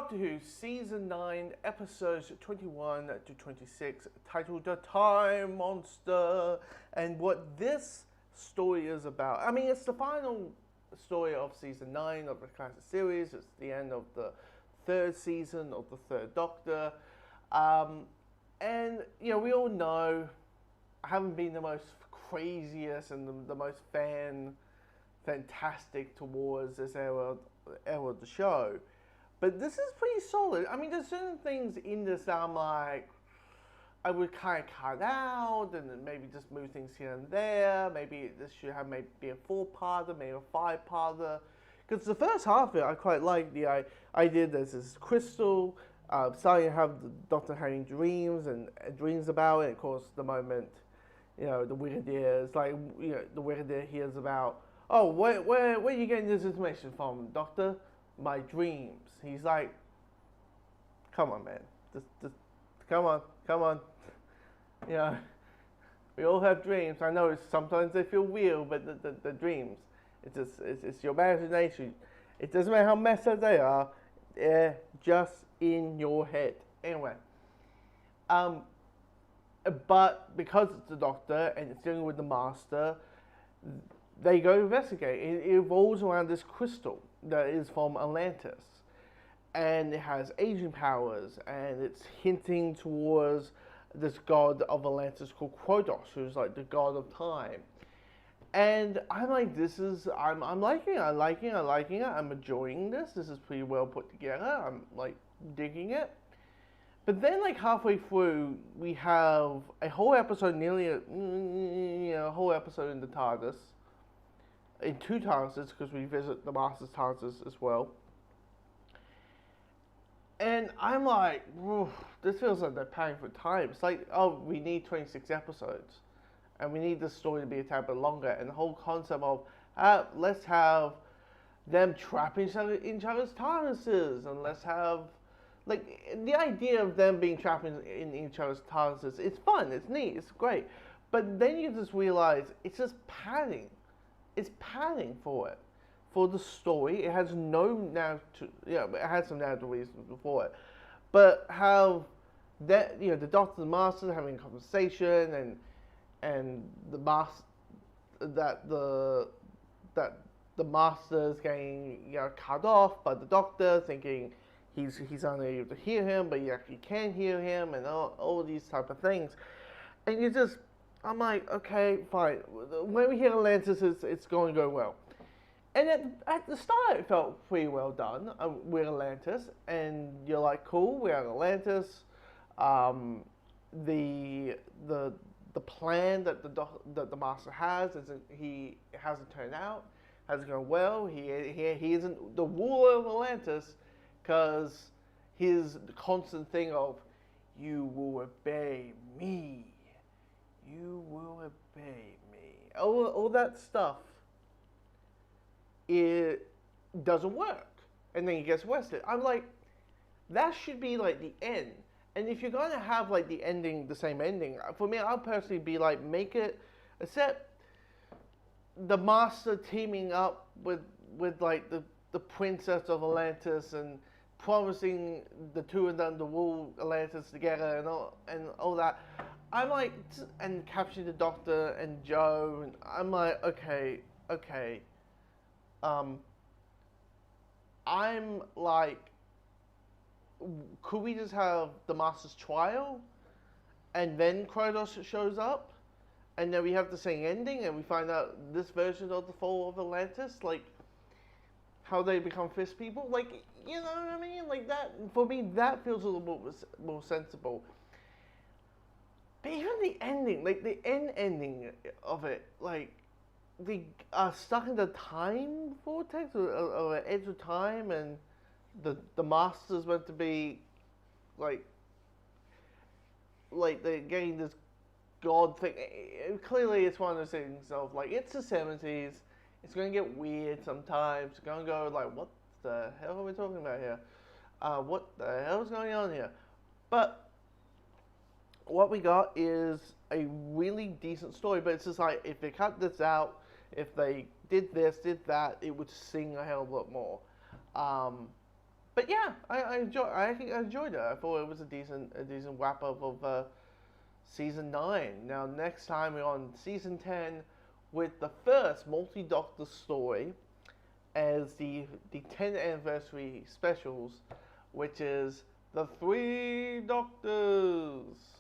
Doctor Who Season 9, Episodes 21 to 26, titled The Time Monster, and what this story is about. I mean, it's the final story of Season 9 of the classic series. It's the end of the third season of the Third Doctor. And, you know, we all know I haven't been the most craziest and the most fantastic towards this era of the show. But this is pretty solid. I mean, there's certain things in this that I'm like, I would kind of cut out and then maybe just move things here and there. Maybe this should have maybe a 4-parter, maybe a 5-parter. Because the first half of it, I quite like the idea there's this crystal, starting to have the Doctor having dreams and dreams about it. Of course, the moment, you know, the Brigadier is like, you know, the Brigadier hears about, oh, where are you getting this information from, Doctor? My dreams. He's like, come on, man, just come on. You know, we all have dreams. I know sometimes they feel real, but the dreams, it's your imagination. It doesn't matter how messed up they are, they're just in your head. Anyway, but because it's the Doctor and it's dealing with the Master, they go investigate. It revolves around this crystal that is from Atlantis, and it has aging powers, and it's hinting towards this god of Atlantis called Kronos, who's like the god of time. And I'm like, I'm liking it, I'm enjoying this. This is pretty well put together. I'm like digging it. But then, like halfway through, we have a whole episode, nearly a whole episode in the TARDIS. In 2 TARDISes, because we visit the Master's TARDIS as well. And I'm like, this feels like they're paying for time. It's like, oh, we need 26 episodes. And we need this story to be a tad bit longer. And the whole concept of, let's have them trapping each other's TARDISes. And let's have, like, the idea of them being trapped in each other's TARDISes, it's fun, it's neat, it's great. But then you just realize it's just padding. It's padding for it, for the story. It has no narrative, it has some narrative reasons before it, but how that, you know, the Doctor and the Master having a conversation, and the Master that the Master is getting, you know, cut off by the Doctor, thinking he's unable to hear him, but he actually can hear him, and all these type of things, and you just. I'm like, okay, fine. When we hear Atlantis, it's going to go well. And at the start, it felt pretty well done. We're Atlantis, and you're like, cool, we're at Atlantis. The plan that the Master has he hasn't turned out, hasn't gone well. He isn't the ruler of Atlantis, because his constant thing of, you will obey me. You will obey me. All that stuff, it doesn't work. And then he gets arrested. I'm like, that should be like the end. And if you're going to have like the ending, the same ending, for me, I'll personally be like, make it, except the Master teaming up with like the Princess of Atlantis and promising the two of them to rule Atlantis together and all that. I'm like, and capturing the Doctor and Joe, and I'm like, okay. I'm like, could we just have the Master's trial, and then Kronos shows up, and then we have the same ending, and we find out this version of the fall of Atlantis, like, how they become fist people, like, you know what I mean? Like that, for me, that feels a little bit more sensible. But even the ending, like the ending of it, like they are stuck in the time vortex or edge of time, and the Master's meant to be like they're getting this god thing. Clearly, it's one of those things of like, it's the 70s. It's going to get weird sometimes. It's going to go like, what the hell are we talking about here? What the hell is going on here? But what we got is a really decent story, but it's just like, if they cut this out, if they did this, did that, it would sing a hell of a lot more. But yeah, I think I enjoyed it. I thought it was a decent wrap up of season 9. Now next time we're on season 10 with the first multi-doctor story as the 10th anniversary specials, which is the Three Doctors.